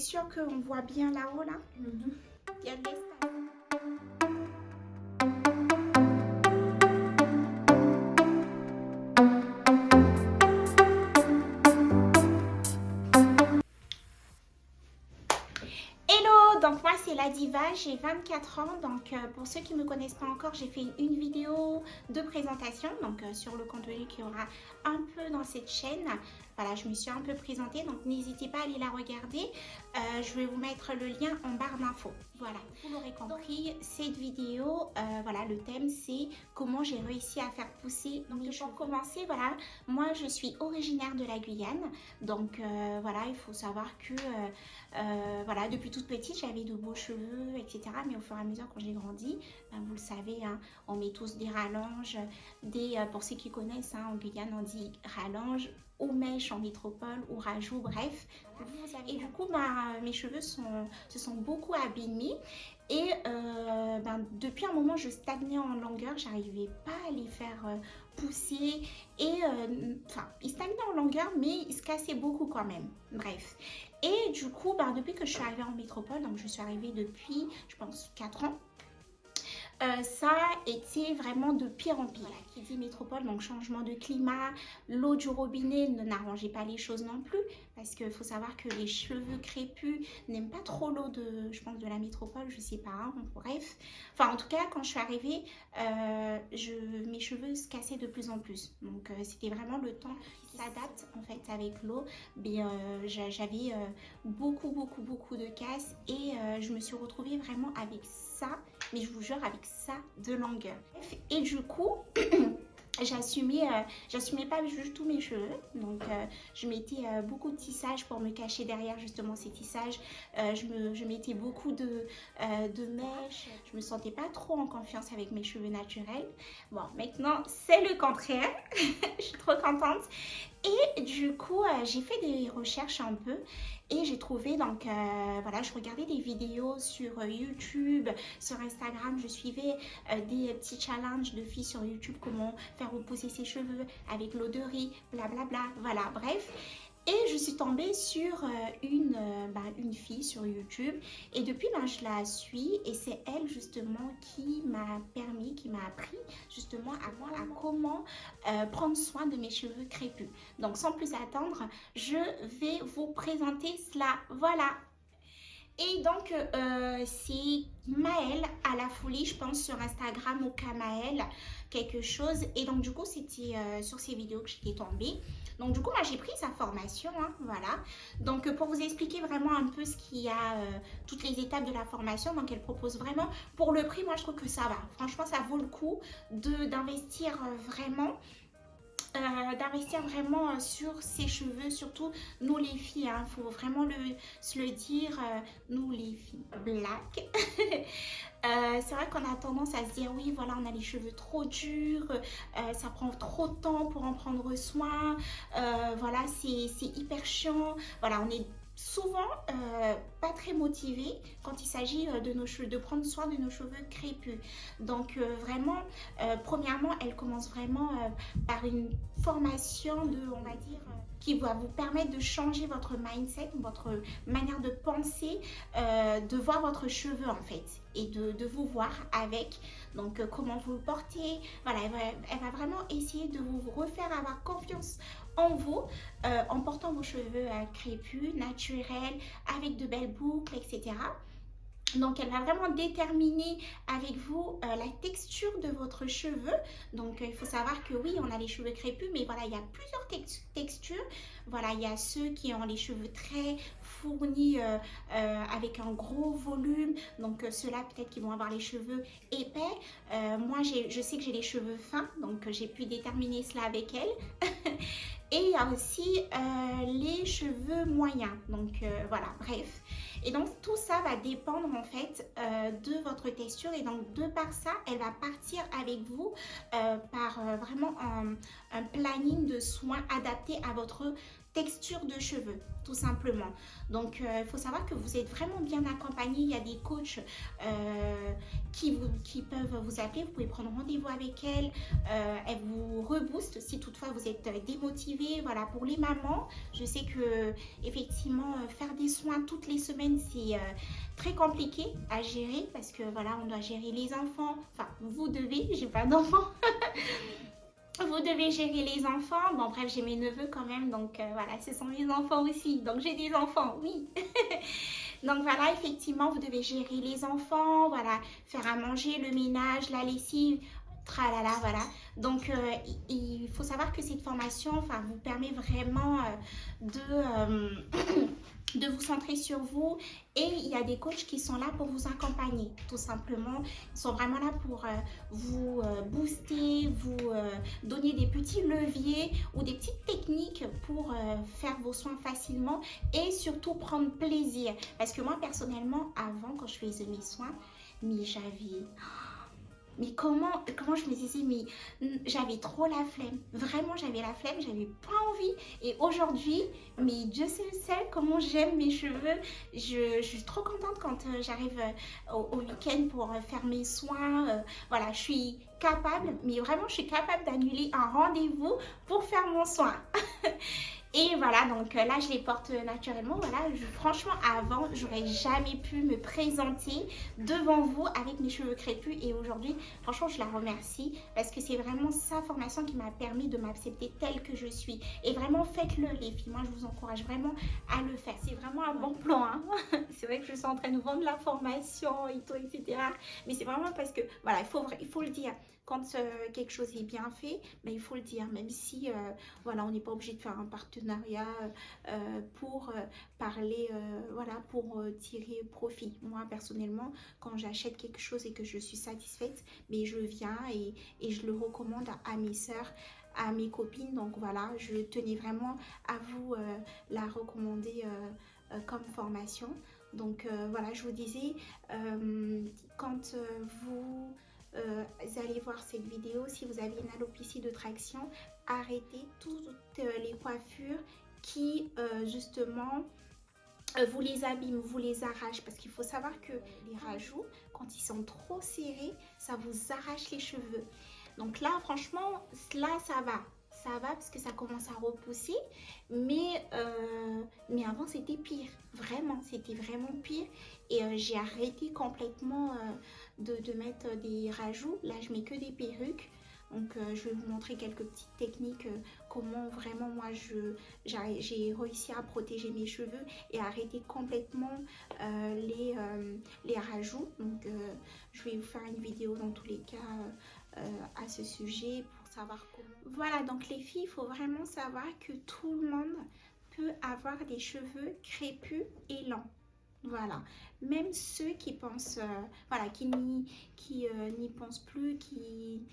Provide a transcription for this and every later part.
sûr qu'on voit bien là-haut là? Il y a de l'espace. Hello, donc moi c'est la Diva, j'ai 24 ans, donc pour ceux qui ne me connaissent pas encore, j'ai fait une vidéo de présentation, donc sur le contenu qu'il y aura un peu dans cette chaîne. Voilà, je me suis un peu présentée, donc n'hésitez pas à aller la regarder. Je vais vous mettre le lien en barre d'infos. Voilà, vous l'aurez compris, cette vidéo, voilà, le thème c'est comment j'ai réussi à faire pousser mes cheveux. Pour commencer, voilà, moi je suis originaire de la Guyane, donc voilà, il faut savoir que voilà, depuis toute petite j'avais de beaux cheveux, etc. Mais au fur et à mesure quand j'ai grandi, ben, vous le savez, hein, on met tous des rallonges, pour ceux qui connaissent, hein, en Guyane on dit rallonge, ou mèche en métropole, ou rajout, bref. Et du coup, mes cheveux se sont beaucoup abîmés. Et depuis un moment, je stagnais en longueur, j'arrivais pas à les faire pousser. Et enfin, ils stagnaient en longueur, mais ils se cassaient beaucoup quand même. Bref. Et du coup, depuis que je suis arrivée en métropole, donc je suis arrivée depuis, je pense, 4 ans. Ça a été vraiment de pire en pire. Voilà, qui dit métropole, donc changement de climat, l'eau du robinet ne n'arrangeait pas les choses non plus, parce qu'il faut savoir que les cheveux crépus n'aiment pas trop l'eau de, je pense, de la métropole, je sais pas, hein, bref. Enfin, en tout cas, quand je suis arrivée, mes cheveux se cassaient de plus en plus. Donc, c'était vraiment le temps qui s'adapte en fait avec l'eau. Mais j'avais beaucoup de casse et je me suis retrouvée vraiment avec ça, mais je vous jure avec ça de longueur. Et du coup j'assumais pas juste tous mes cheveux, donc je mettais beaucoup de tissage pour me cacher derrière justement ces tissages. Je mettais beaucoup de mèches. Je me sentais pas trop en confiance avec mes cheveux naturels. Bon, maintenant c'est le contraire. Je suis trop contente. Et du coup, j'ai fait des recherches un peu et j'ai trouvé, donc voilà, je regardais des vidéos sur YouTube, sur Instagram, je suivais des petits challenges de filles sur YouTube, comment faire repousser ses cheveux avec l'eau de riz, blablabla, voilà, bref. Et je suis tombée sur une fille sur YouTube et depuis je la suis et c'est elle justement qui m'a appris justement à comment prendre soin de mes cheveux crépus. Donc sans plus attendre, je vais vous présenter cela. Voilà. Et donc, c'est Maëlle à la folie, je pense, sur Instagram ou Kamaël, quelque chose. Et donc, du coup, c'était sur ces vidéos que j'étais tombée. Donc, du coup, moi, j'ai pris sa formation, hein, voilà. Donc, pour vous expliquer vraiment un peu ce qu'il y a, toutes les étapes de la formation, donc elle propose vraiment, pour le prix, moi, je trouve que ça va. Franchement, ça vaut le coup d'investir vraiment. Sur ses cheveux, surtout nous les filles, hein, faut vraiment se le dire, nous les filles black. C'est vrai qu'on a tendance à se dire oui voilà, on a les cheveux trop durs, ça prend trop de temps pour en prendre soin, voilà, c'est hyper chiant, voilà, on est souvent pas très motivé quand il s'agit de nos cheveux, de prendre soin de nos cheveux crépus. Donc vraiment, premièrement, elle commence vraiment par une formation de, on va dire, qui va vous permettre de changer votre mindset, votre manière de penser, de voir votre cheveu en fait et de vous voir avec, donc comment vous le portez. Voilà, elle va vraiment essayer de vous refaire avoir confiance en vous, en portant vos cheveux crépus, naturels, avec de belles boucles, etc. Donc, elle va vraiment déterminer avec vous la texture de votre cheveu. Donc, il faut savoir que oui, on a les cheveux crépus, mais voilà, il y a plusieurs textures. Voilà, il y a ceux qui ont les cheveux très fournis avec un gros volume. Donc, ceux-là, peut-être qu'ils vont avoir les cheveux épais. Moi, je sais que j'ai les cheveux fins, donc j'ai pu déterminer cela avec elle. Et il y a aussi les cheveux moyens. Donc, voilà, bref. Et donc, tout ça va dépendre en fait de votre texture. Et donc, de par ça, elle va partir avec vous par vraiment un planning de soins adapté à votre texture de cheveux, tout simplement. Donc, il faut savoir que vous êtes vraiment bien accompagné. Il y a des coachs qui peuvent vous appeler. Vous pouvez prendre rendez-vous avec elles. Elles vous reboostent si toutefois vous êtes démotivé. Voilà, pour les mamans, je sais que effectivement, faire des soins toutes les semaines, c'est très compliqué à gérer parce que voilà, on doit gérer les enfants. Enfin, vous devez, j'ai pas d'enfants. Vous devez gérer les enfants. Bon, bref, j'ai mes neveux quand même. Donc, voilà, ce sont mes enfants aussi. Donc, j'ai des enfants, oui. Donc, voilà, effectivement, vous devez gérer les enfants. Voilà, faire à manger, le ménage, la lessive. Tralala, voilà. Donc, il faut savoir que cette formation, enfin, vous permet vraiment de vous centrer sur vous. Et il y a des coachs qui sont là pour vous accompagner, tout simplement. Ils sont vraiment là pour vous booster, vous donner des petits leviers ou des petites techniques pour faire vos soins facilement et surtout prendre plaisir. Parce que moi, personnellement, avant, quand je faisais mes soins, mais j'avais... Mais comment je me disais, mais j'avais trop la flemme. Vraiment, j'avais la flemme, j'avais pas envie. Et aujourd'hui, mais Dieu sait comment j'aime mes cheveux. Je suis trop contente quand j'arrive au week-end pour faire mes soins. Voilà, je suis capable, mais vraiment, je suis capable d'annuler un rendez-vous pour faire mon soin. Et voilà, donc là, je les porte naturellement. Voilà, franchement, avant, j'aurais jamais pu me présenter devant vous avec mes cheveux crépus. Et aujourd'hui, franchement, je la remercie parce que c'est vraiment sa formation qui m'a permis de m'accepter telle que je suis. Et vraiment, faites-le, les filles. Moi, je vous encourage vraiment à le faire. C'est vraiment un bon plan, hein. C'est vrai que je suis en train de vendre la formation et tout, etc. Mais c'est vraiment parce que, voilà, il faut le dire. Quand quelque chose est bien fait, mais il faut le dire, même si voilà, on n'est pas obligé de faire un partenariat pour parler, voilà, pour tirer profit. Moi, personnellement, quand j'achète quelque chose et que je suis satisfaite, mais je viens et je le recommande à mes sœurs, à mes copines. Donc voilà, je tenais vraiment à vous la recommander comme formation. Donc voilà, je vous disais, quand vous allez voir cette vidéo, si vous avez une alopécie de traction, arrêtez toutes les coiffures qui justement vous les abîment, vous les arrachent, parce qu'il faut savoir que les rajouts, quand ils sont trop serrés, ça vous arrache les cheveux. Donc là, franchement, là, ça va parce que ça commence à repousser, mais avant c'était pire, vraiment, c'était vraiment pire. Et j'ai arrêté complètement de mettre des rajouts. Là, je mets que des perruques. Donc, je vais vous montrer quelques petites techniques, comment vraiment moi j'ai réussi à protéger mes cheveux et arrêter complètement les rajouts. Donc, je vais vous faire une vidéo dans tous les cas à ce sujet pour savoir comment. Voilà, donc les filles, il faut vraiment savoir que tout le monde peut avoir des cheveux crépus et lents. Voilà, même ceux qui pensent, voilà, qui n'y pensent plus, qui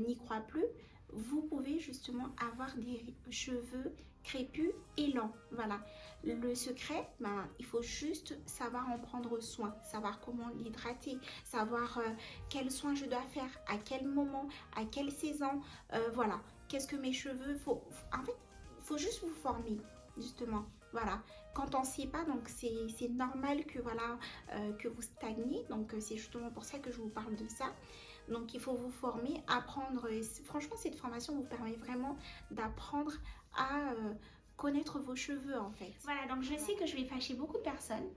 n'y croient plus, vous pouvez justement avoir des cheveux crépus et lents. Voilà, le secret, ben, il faut juste savoir en prendre soin, savoir comment l'hydrater, savoir quels soins je dois faire, à quel moment, à quelle saison, voilà, qu'est-ce que mes cheveux, en fait, il faut juste vous former, justement. Voilà, quand on ne sait pas, donc c'est normal que, voilà, que vous stagnez. Donc, c'est justement pour ça que je vous parle de ça. Donc, il faut vous former, apprendre. Franchement, cette formation vous permet vraiment d'apprendre à connaître vos cheveux, en fait. Voilà, donc je sais que je vais fâcher beaucoup de personnes.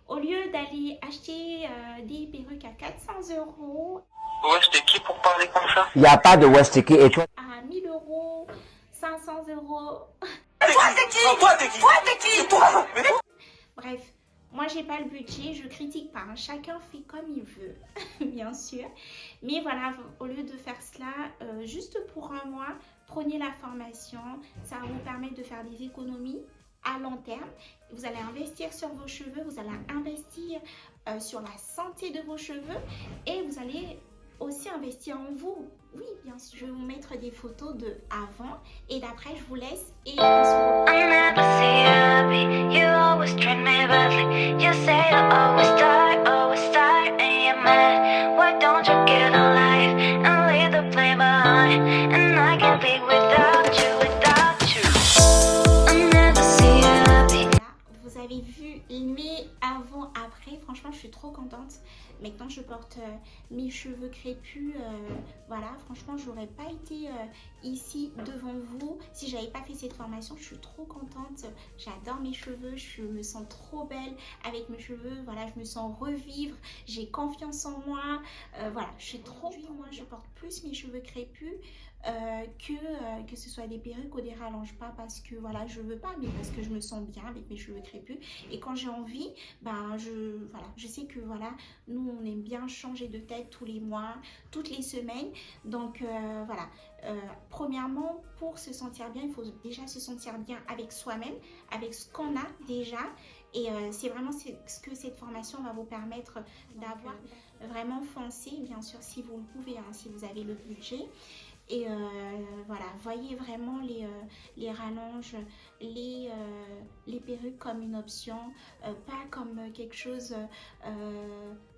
Au lieu d'aller acheter des perruques à 400 €. Wesh, t'es qui pour parler comme ça? Il n'y a pas de wesh, t'es qui et toi? À 1000 €, 500 €. Toi, t'es qui? Toi. Bref, moi j'ai pas le budget, je critique pas, hein. Chacun fait comme il veut, bien sûr. Mais voilà, au lieu de faire cela, juste pour un mois, prenez la formation. Ça va vous permettre de faire des économies à long terme. Vous allez investir sur vos cheveux, vous allez investir sur la santé de vos cheveux et vous allez aussi investir en vous. Oui, bien sûr. Je vais vous mettre des photos de avant et d'après. Je vous laisse et on se retrouve. Mais avant, après, franchement, je suis trop contente. Maintenant, je porte mes cheveux crépus. Voilà, franchement, j'aurais pas été ici devant vous si j'avais pas fait cette formation. Je suis trop contente. J'adore mes cheveux. Je me sens trop belle avec mes cheveux. Voilà, je me sens revivre. J'ai confiance en moi. Voilà, je suis trop... Moi, je porte plus mes cheveux crépus que ce soit des perruques ou des rallonges. Pas parce que, voilà, je veux pas, mais parce que je me sens bien avec mes cheveux crépus. Et quand j'ai envie, ben, je sais que, voilà, nous, on aime bien changer de tête tous les mois, toutes les semaines. Donc, voilà. Premièrement, pour se sentir bien, il faut déjà se sentir bien avec soi-même, avec ce qu'on a déjà. Et c'est vraiment ce que cette formation va vous permettre d'avoir. Vraiment foncer, bien sûr, si vous le pouvez, hein, si vous avez le budget. Et voilà, voyez vraiment les rallonges, les perruques comme une option, pas comme quelque chose,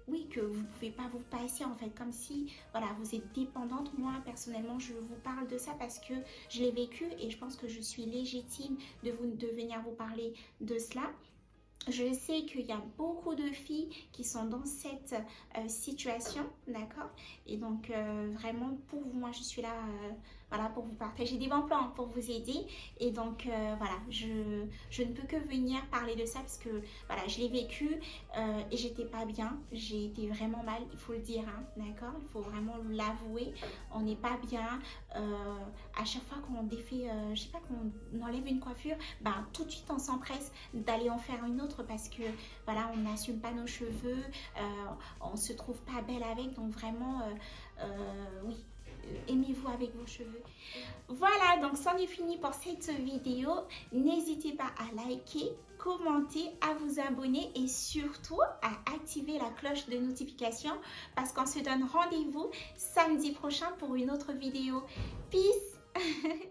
oui, que vous ne pouvez pas vous passer en fait, comme si, voilà, vous êtes dépendante. Moi, personnellement, je vous parle de ça parce que je l'ai vécu et je pense que je suis légitime de venir vous parler de cela. Je sais qu'il y a beaucoup de filles qui sont dans cette situation, d'accord? Et donc, vraiment, pour vous, moi, je suis là, voilà, pour vous partager des bons plans, pour vous aider. Et donc, voilà, je ne peux que venir parler de ça parce que, voilà, je l'ai vécu et j'étais pas bien. J'ai été vraiment mal, il faut le dire, hein, d'accord? Il faut vraiment l'avouer. On n'est pas bien. À chaque fois qu'on défait, je sais pas, qu'on enlève une coiffure, ben, tout de suite, on s'empresse d'aller en faire une autre parce que voilà, on n'assume pas nos cheveux, on se trouve pas belle avec, donc vraiment oui, aimez-vous avec vos cheveux. Voilà, donc c'en est fini pour cette vidéo. N'hésitez pas à liker, commenter, à vous abonner et surtout à activer la cloche de notification parce qu'on se donne rendez-vous samedi prochain pour une autre vidéo. Peace.